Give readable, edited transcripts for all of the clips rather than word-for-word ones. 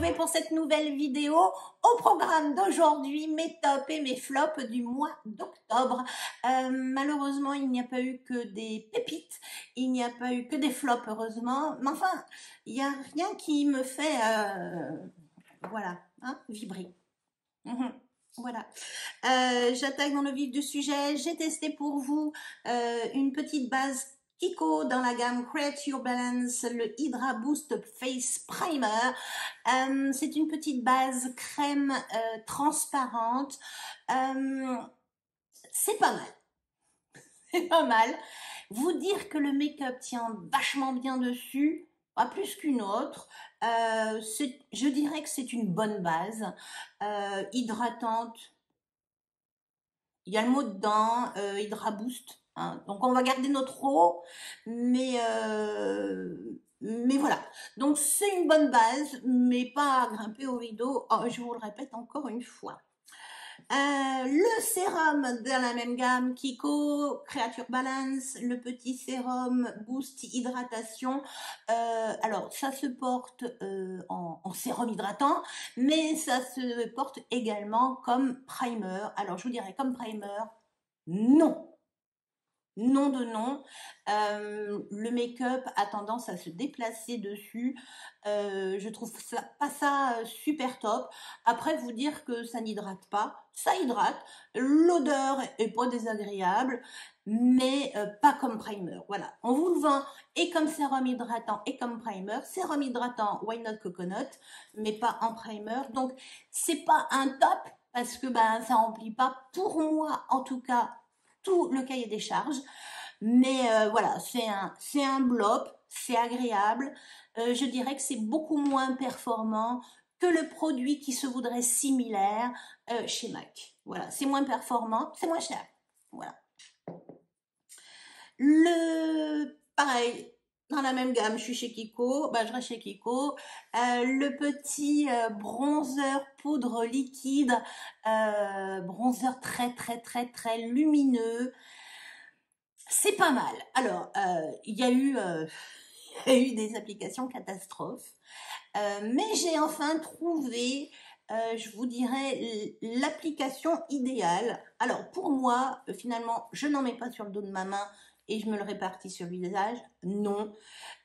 retrouver pour cette nouvelle vidéo. Au programme d'aujourd'hui, mes tops et mes flops du mois d'octobre. Malheureusement, il n'y a pas eu que des pépites, il n'y a pas eu que des flops, heureusement. Mais enfin, il n'y a rien qui me fait, voilà, hein, vibrer. Voilà. J'attaque dans le vif du sujet. J'ai testé pour vous une petite base Kiko dans la gamme Create Your Balance, le Hydra Boost Face Primer. C'est une petite base crème transparente. C'est pas mal. C'est pas mal. Vous dire que le make-up tient vachement bien dessus, pas plus qu'une autre. Je dirais que c'est une bonne base, hydratante. Il y a le mot dedans, Hydra Boost. Hein. Donc on va garder notre eau, mais voilà. Donc c'est une bonne base, mais pas à grimper au rideau. Oh, je vous le répète encore une fois. Le sérum de la même gamme Kiko, Creature Balance, le petit sérum Boost Hydratation. Alors ça se porte en sérum hydratant, mais ça se porte également comme primer. Alors je vous dirais comme primer, non. Non de non. Le make-up a tendance à se déplacer dessus. Je trouve pas ça super top. Après, vous dire que ça n'hydrate pas, ça hydrate. L'odeur est pas désagréable, mais pas comme primer. Voilà, on vous le vend et comme sérum hydratant et comme primer. Sérum hydratant Why Not Coconut, mais pas en primer. Donc c'est pas un top parce que ben ça remplit pas, pour moi en tout cas, tout le cahier des charges, mais voilà, c'est un blob, c'est agréable. Je dirais que c'est beaucoup moins performant que le produit qui se voudrait similaire chez MAC. Voilà, c'est moins performant, c'est moins cher. Voilà. Pareil, dans la même gamme, je suis chez Kiko, je reste chez Kiko. Le petit bronzer poudre liquide, bronzer très lumineux. C'est pas mal. Alors, il y a eu des applications catastrophes, mais j'ai enfin trouvé, je vous dirais, l'application idéale. Alors, pour moi, finalement, je n'en mets pas sur le dos de ma main et je me le répartis sur le visage. Non.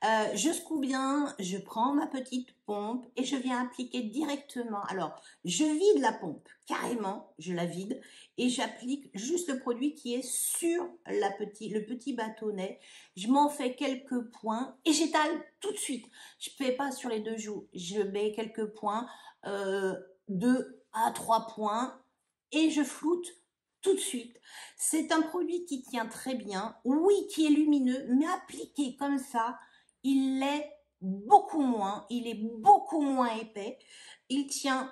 Je secoue bien, je prends ma petite pompe et je viens appliquer directement. Alors, je vide la pompe, carrément, je la vide et j'applique juste le produit qui est sur le petit bâtonnet. Je m'en fais quelques points et j'étale tout de suite. Je ne fais pas sur les deux joues, je mets quelques points, 2 à 3 points et je floute tout de suite. C'est un produit qui tient très bien, oui, qui est lumineux, mais appliqué comme ça, il est beaucoup moins épais, il tient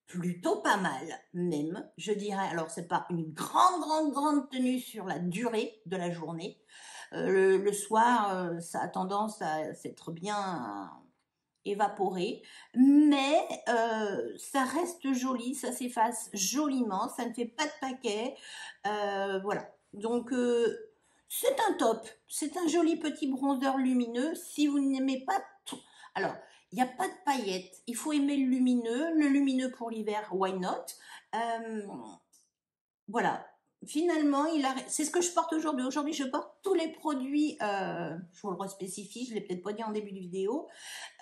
plutôt pas mal, même, je dirais. Alors, c'est pas une grande tenue sur la durée de la journée. Le soir, ça a tendance à s'être bien évaporé, mais ça reste joli, ça s'efface joliment, ça ne fait pas de paquet, voilà. Donc c'est un top, c'est un joli petit bronzer lumineux. Si vous n'aimez pas tout, alors il n'y a pas de paillettes, il faut aimer le lumineux pour l'hiver, why not, voilà. Finalement, c'est ce que je porte aujourd'hui. Aujourd'hui, je porte tous les produits, je vous le respécifie, je ne l'ai peut-être pas dit en début de vidéo,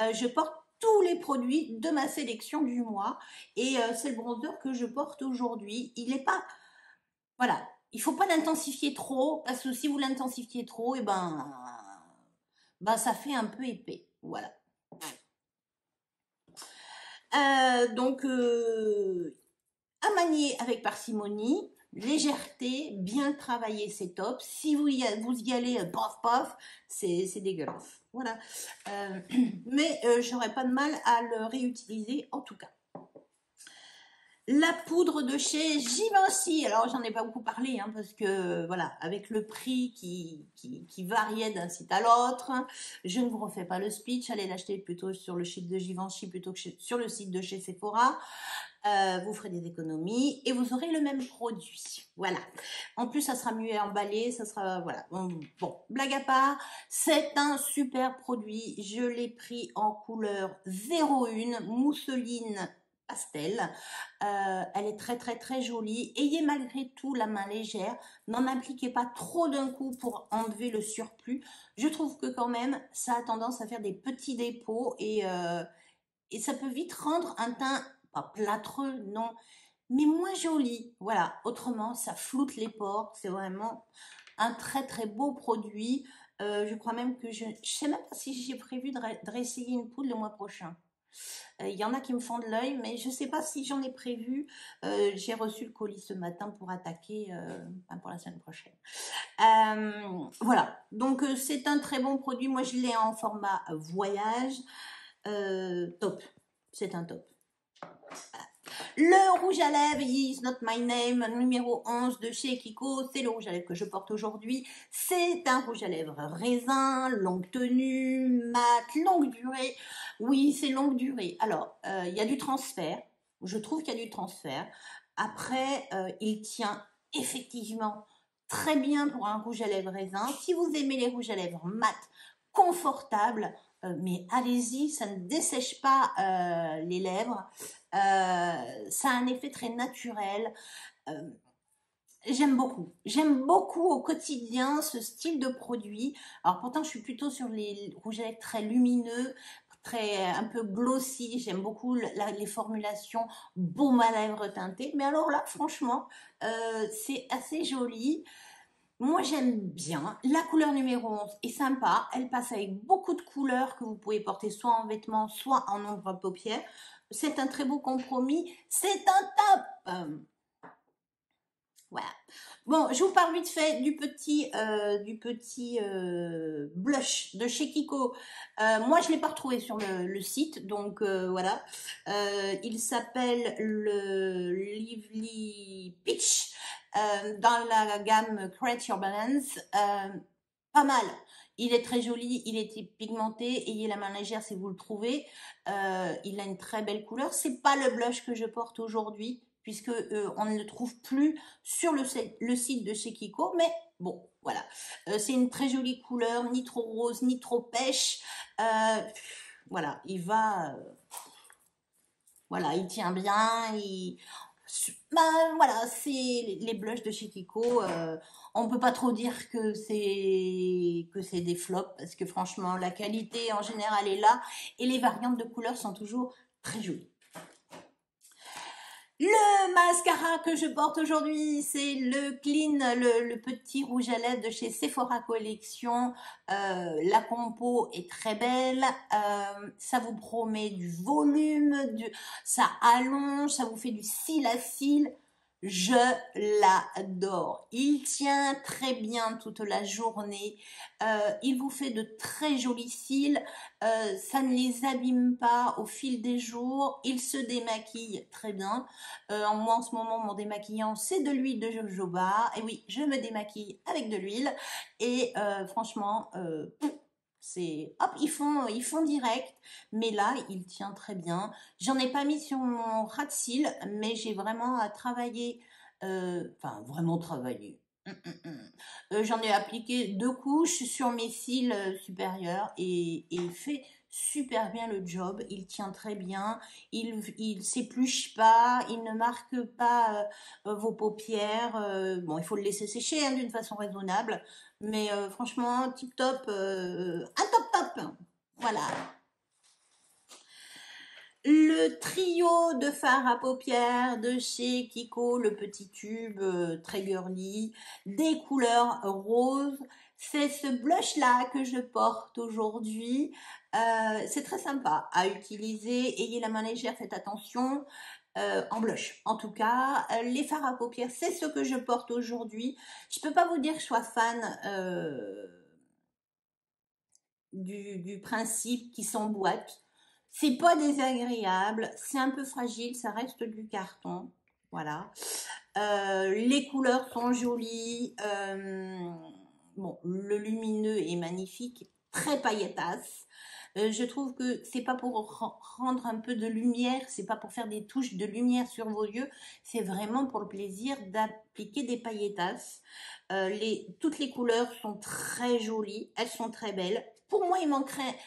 je porte tous les produits de ma sélection du mois et c'est le bronzer que je porte aujourd'hui. Il n'est pas, voilà, il ne faut pas l'intensifier trop parce que si vous l'intensifiez trop, et ben ça fait un peu épais, voilà. Donc à manier avec parcimonie, légèreté, bien travailler, c'est top. Si vous y allez paf, c'est dégueulasse. Voilà. Mais j'aurais pas de mal à le réutiliser en tout cas. La poudre de chez Givenchy, alors j'en ai pas beaucoup parlé hein, parce que voilà, avec le prix qui variait d'un site à l'autre, je ne vous refais pas le speech, allez l'acheter plutôt sur le site de Givenchy plutôt que sur le site de chez Sephora. vous ferez des économies et vous aurez le même produit. Voilà. En plus, ça sera mieux emballé, ça sera, voilà. Bon, blague à part, c'est un super produit. Je l'ai pris en couleur 01, mousseline pastel. Elle est très très très jolie. Ayez malgré tout la main légère. N'en appliquez pas trop d'un coup pour enlever le surplus. Je trouve que quand même, ça a tendance à faire des petits dépôts et ça peut vite rendre un teint, pas plâtreux, non, mais moins joli. Voilà, autrement, ça floute les pores. C'est vraiment un très très beau produit. Je crois même que je sais même pas si j'ai prévu de réessayer une poudre le mois prochain. Il y en a qui me font de l'œil, mais je sais pas si j'en ai prévu. J'ai reçu le colis ce matin pour attaquer pour la semaine prochaine. Voilà, donc c'est un très bon produit. Moi, je l'ai en format voyage. Top, c'est un top. Le rouge à lèvres Is Not My Name, numéro 11 de chez Kiko, c'est le rouge à lèvres que je porte aujourd'hui. C'est un rouge à lèvres raisin, longue tenue, mat, longue durée. Oui, c'est longue durée. Alors, il y a du transfert. Je trouve qu'il y a du transfert. Après, il tient effectivement très bien pour un rouge à lèvres raisin. Si vous aimez les rouges à lèvres mat, confortables, mais allez-y, ça ne dessèche pas les lèvres. Ça a un effet très naturel. J'aime beaucoup au quotidien ce style de produit. Alors pourtant, je suis plutôt sur les rouges à lèvres très lumineux, très un peu glossy. J'aime beaucoup les formulations baume à lèvres teintées. Mais alors là, franchement, c'est assez joli. Moi, j'aime bien. La couleur numéro 11 est sympa. Elle passe avec beaucoup de couleurs que vous pouvez porter soit en vêtements, soit en ombre à paupières. C'est un très beau compromis. C'est un top. Voilà. Bon, je vous parle vite fait du petit blush de chez Kiko. Moi, je ne l'ai pas retrouvé sur le site, donc voilà. Il s'appelle le Lively Peach dans la gamme Create Your Balance. Pas mal. Il est très joli, il est pigmenté. Ayez la main légère si vous le trouvez. Il a une très belle couleur. C'est pas le blush que je porte aujourd'hui, puisque on ne le trouve plus sur le site de chez Kiko, mais bon, voilà. C'est une très jolie couleur, ni trop rose, ni trop pêche. Voilà, il va... voilà, il tient bien, ben, voilà, c'est les blushs de chez Kiko. On peut pas trop dire que c'est des flops, parce que franchement, la qualité en général est là, et les variantes de couleurs sont toujours très jolies. Le mascara que je porte aujourd'hui, c'est le Clean, le petit rouge à lèvres de chez Sephora Collection. La compo est très belle. Ça vous promet du volume, ça allonge, ça vous fait du cil à cil. Je l'adore. Il tient très bien toute la journée. Il vous fait de très jolis cils. Ça ne les abîme pas au fil des jours. Il se démaquille très bien. Moi, en ce moment, mon démaquillant, c'est de l'huile de jojoba. Et oui, je me démaquille avec de l'huile. Et franchement, c'est hop, ils font direct, mais là il tient très bien. J'en ai pas mis sur mon ras de cils, mais j'ai vraiment travaillé, enfin vraiment travaillé. J'en ai appliqué 2 couches sur mes cils supérieurs et il fait super bien le job. Il tient très bien, il s'épluche pas, il ne marque pas vos paupières. Bon, il faut le laisser sécher hein, d'une façon raisonnable. Mais franchement, tip top, un top top. Voilà. Le trio de fard à paupières de chez Kiko, le petit tube très girly, des couleurs roses. C'est ce blush là que je porte aujourd'hui. C'est très sympa à utiliser. Ayez la main légère, faites attention. En blush. En tout cas, les fards à paupières, c'est ce que je porte aujourd'hui. Je peux pas vous dire que je sois fan du principe qui s'emboîte. C'est pas désagréable, c'est un peu fragile, ça reste du carton. Voilà. Les couleurs sont jolies. Bon, le lumineux est magnifique, très pailletasse. Je trouve que c'est pas pour rendre un peu de lumière, c'est pas pour faire des touches de lumière sur vos yeux, c'est vraiment pour le plaisir d'appliquer des pailletasses. Toutes les couleurs sont très jolies, elles sont très belles. Pour moi, il manquerait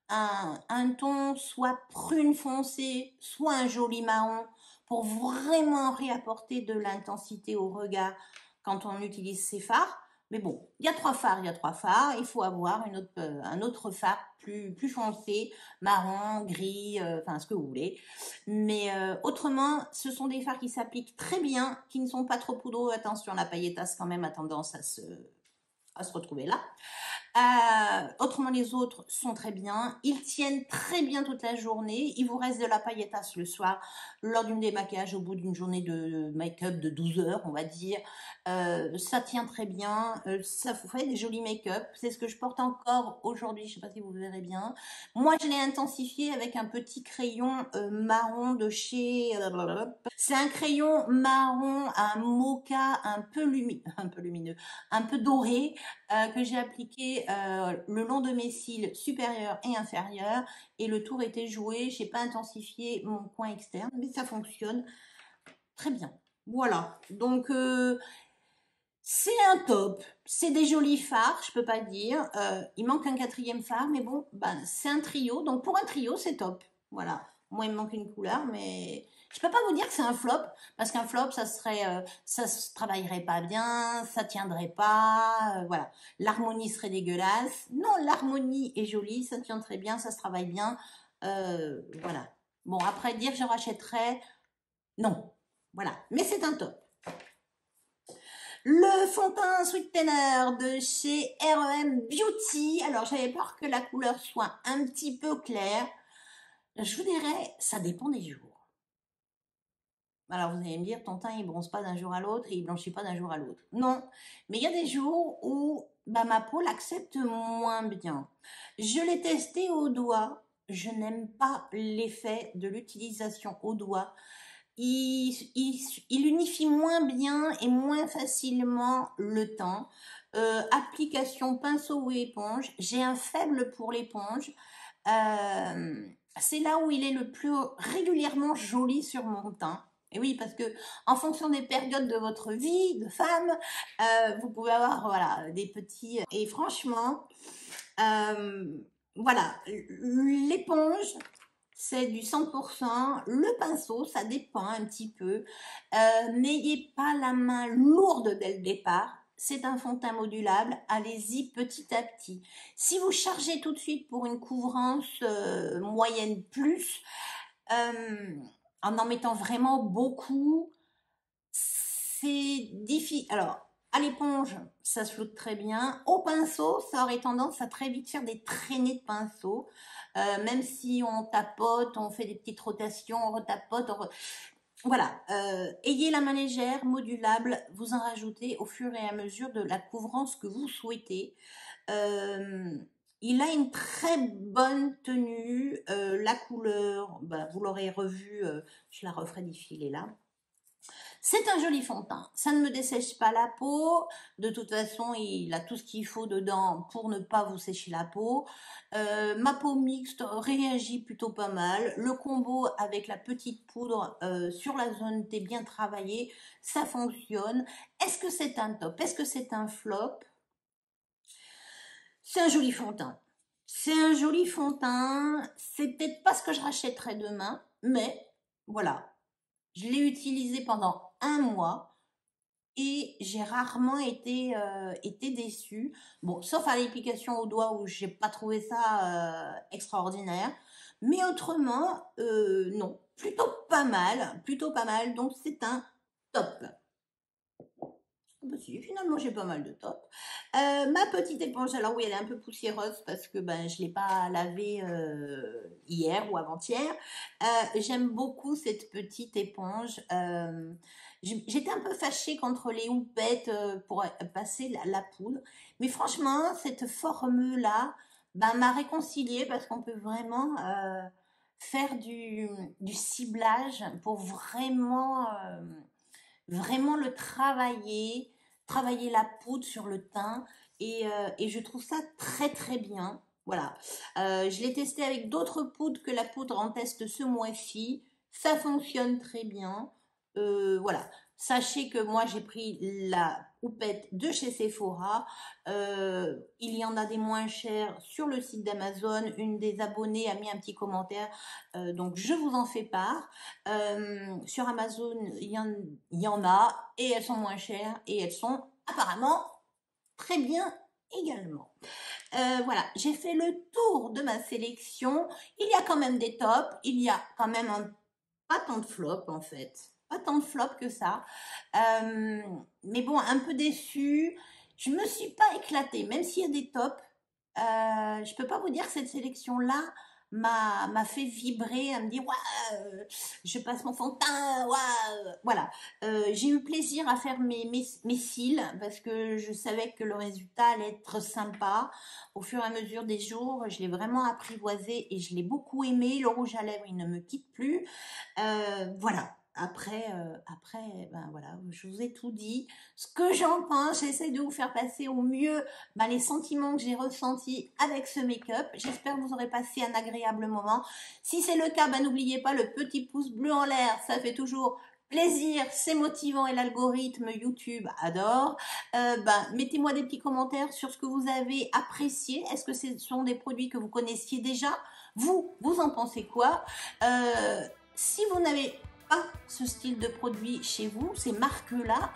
un ton soit prune foncé, soit un joli marron pour vraiment réapporter de l'intensité au regard quand on utilise ces fards. Mais bon, il y a trois fards, il faut avoir un autre fard plus foncé, marron, gris, enfin ce que vous voulez. Mais autrement, ce sont des fards qui s'appliquent très bien, qui ne sont pas trop poudreux. Attention, la pailletasse quand même a tendance à se retrouver là. Autrement, les autres sont très bien. Ils tiennent très bien toute la journée. Il vous reste de la pailletasse le soir lors d'une démaquillage au bout d'une journée de make-up de 12 heures, on va dire. Ça tient très bien. Ça vous fait des jolis make-up. C'est ce que je porte encore aujourd'hui. Je ne sais pas si vous verrez bien. Moi, je l'ai intensifié avec un petit crayon marron de chez... C'est un crayon marron, un mocha un peu lumineux, un peu doré, que j'ai appliqué le long de mes cils supérieurs et inférieurs, et le tour était joué. J'ai pas intensifié mon coin externe, mais ça fonctionne très bien. Voilà, donc c'est un top. C'est des jolis fards, je peux pas dire. Il manque un quatrième fard, mais bon, ben, c'est un trio, donc pour un trio, c'est top. Voilà. Moi, il me manque une couleur, mais je peux pas vous dire que c'est un flop, parce qu'un flop, ça se travaillerait pas bien, ça tiendrait pas, voilà. L'harmonie serait dégueulasse. Non, l'harmonie est jolie, ça tient très bien, ça se travaille bien, voilà. Bon, après dire que je rachèterais, non, voilà. Mais c'est un top. Le fond de teint Sweetener de chez R.E.M. Beauty. Alors, j'avais peur que la couleur soit un petit peu claire. Je vous dirais, ça dépend des jours. Alors, vous allez me dire, ton teint, il bronze pas d'un jour à l'autre et il blanchit pas d'un jour à l'autre. Non, mais il y a des jours où bah, ma peau l'accepte moins bien. Je l'ai testé au doigt. Je n'aime pas l'effet de l'utilisation au doigt. Il unifie moins bien et moins facilement le teint. Application pinceau ou éponge. J'ai un faible pour l'éponge. C'est là où il est le plus régulièrement joli sur mon teint. Et oui, parce que en fonction des périodes de votre vie de femme, vous pouvez avoir voilà des petits. Et franchement, voilà, l'éponge, c'est du 100%. Le pinceau, ça dépend un petit peu. N'ayez pas la main lourde dès le départ. C'est un fond de teint modulable. Allez-y petit à petit. Si vous chargez tout de suite pour une couvrance moyenne plus, en mettant vraiment beaucoup, c'est difficile. Alors, à l'éponge, ça se flotte très bien. Au pinceau, ça aurait tendance à très vite faire des traînées de pinceau. Même si on tapote, on fait des petites rotations, on retapote, voilà. Ayez la main légère, modulable, vous en rajoutez au fur et à mesure de la couvrance que vous souhaitez. Il a une très bonne tenue. La couleur, bah, vous l'aurez revu, je la referai défiler là. C'est un joli fond de teint, ça ne me dessèche pas la peau, de toute façon il a tout ce qu'il faut dedans pour ne pas vous sécher la peau. Ma peau mixte réagit plutôt pas mal, le combo avec la petite poudre sur la zone T bien travaillée, ça fonctionne. Est-ce que c'est un top? Est-ce que c'est un flop? C'est un joli fond de teint. C'est un joli fond de teint, c'est peut-être pas ce que je rachèterai demain, mais voilà. Je l'ai utilisé pendant un mois et j'ai rarement été déçue. Bon, sauf à l'application au doigt où j'ai pas trouvé ça extraordinaire. Mais autrement, non, plutôt pas mal, plutôt pas mal. Donc c'est un top. Bah si, finalement j'ai pas mal de top. Ma petite éponge, alors oui, elle est un peu poussiéreuse parce que ben je l'ai pas lavée hier ou avant-hier. J'aime beaucoup cette petite éponge. J'étais un peu fâchée contre les houpettes pour passer la poudre, mais franchement cette forme-là ben, m'a réconciliée parce qu'on peut vraiment faire du ciblage pour vraiment le travailler la poudre sur le teint et je trouve ça très très bien. Voilà. Je l'ai testé avec d'autres poudres que la poudre en test ce mois-ci. Ça fonctionne très bien. Voilà. Sachez que moi, j'ai pris la houppette de chez Sephora. Il y en a des moins chers sur le site d'Amazon. Une des abonnées a mis un petit commentaire. Donc, je vous en fais part. Sur Amazon, il y en a et elles sont moins chères et elles sont apparemment très bien également. Voilà, j'ai fait le tour de ma sélection. Il y a quand même des tops, il y a quand même pas tant de flops en fait. Pas tant de flops que ça. Mais bon, un peu déçue. Je me suis pas éclatée, même s'il y a des tops. Je peux pas vous dire que cette sélection-là m'a fait vibrer, à me dire ouais, je passe mon fond de teint, ouais, voilà. J'ai eu plaisir à faire mes cils parce que je savais que le résultat allait être sympa. Au fur et à mesure des jours, je l'ai vraiment apprivoisé et je l'ai beaucoup aimé. Le rouge à lèvres, il ne me quitte plus. Voilà. Après, ben voilà, je vous ai tout dit. Ce que j'en pense, j'essaie de vous faire passer au mieux les sentiments que j'ai ressentis avec ce make-up. J'espère que vous aurez passé un agréable moment. Si c'est le cas, n'oubliez pas le petit pouce bleu en l'air, ça fait toujours plaisir, c'est motivant et l'algorithme YouTube adore. Mettez-moi des petits commentaires sur ce que vous avez apprécié. Est-ce que ce sont des produits que vous connaissiez déjà? Vous en pensez quoi? Si vous n'avez pas ce style de produit chez vous, ces marques-là,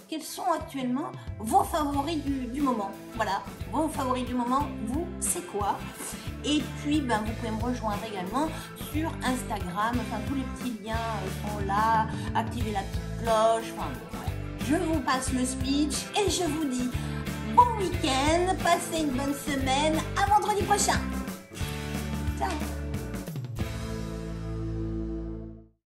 quels sont actuellement vos favoris du moment? Voilà, vos favoris du moment, vous, c'est quoi? Et puis, vous pouvez me rejoindre également sur Instagram. Enfin, tous les petits liens sont là. Activez la petite cloche. Enfin, ouais. Je vous passe le speech et je vous dis bon week-end. Passez une bonne semaine. À vendredi prochain. Ciao.